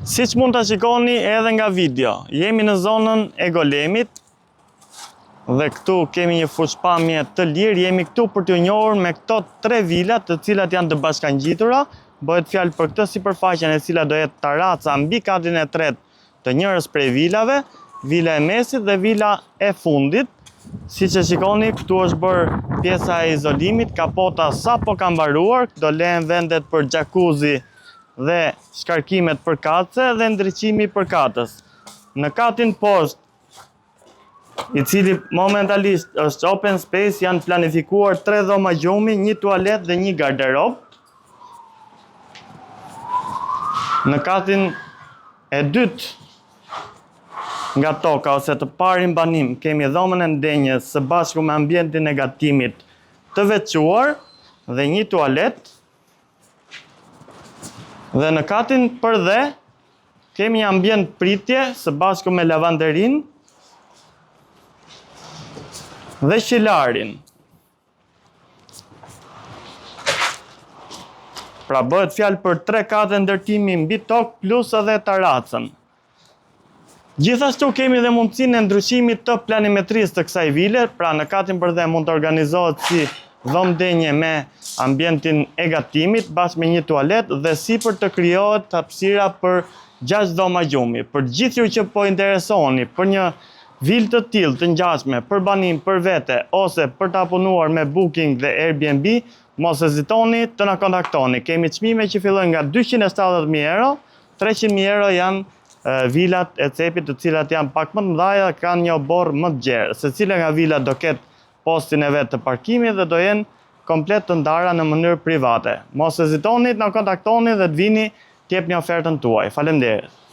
Siç mund ta shikoni edhe nga video, jemi në zonën e Golemit dhe këtu kemi një fushpamje të lirë. Jemi këtu për t'ju njohur me këto 3 vila, të cilat janë të bashkangjitura. Bëhet fjalë për këtë sipërfaqen e cila do jetë taraca mbi katrin e tretë të njërës prej vilave, vila e mesit dhe vila e fundit. Siç e shikoni, këtu është bërë pjesa e izolimit, kapota sapo ka mbaruar, do lehen vendet për jacuzzi dhe shkarkimet për kace dhe ndriçimi për katës. Në katin poshtë, i cili momentalisht është open space, janë planifikuar 3 dhoma gjumi, 1 tualet dhe 1 garderob. Në katin e dytë nga toka ose të parin banim, kemi dhomën e ndenjës së bashku me ambientin e gatimit të veçuar dhe 1 tualet. Dhe në katin përdhe kemi ambient pritje së bashku me lavanderin dhe shilarin. Pra bëhet fjalë për 3 kate ndërtimi mbi tokë plus edhe taracën. Gjithashtu kemi dhe mundësinë e ndryshimit të planimetrisë të kësaj vile, pra në katin përdhe mund të organizohet si dhomë denje me ambientin e gatimit bashkë me 1 tualet dhe sipër të krijohet hapësira për 6 dhoma gjumi. Për gjithë ju që po interesoni për një vilë të tillë të ngjashme për banim, për vete ose për ta punuar me Booking dhe Airbnb, mos hezitoni të na kontaktoni. Kemi çmime që fillojnë nga 270.000 euro, 300.000 euro janë vilat e cepit, të cilat janë pak më të mëdha, kanë një obor më të gjerë. Secila nga vilat do ketë postin e vet të parkimit dhe do jenë komplet të ndara në mënyrë private. Mos hezitoni të na kontaktoni dhe të vini t'jepni ofertën tuaj. Faleminderit.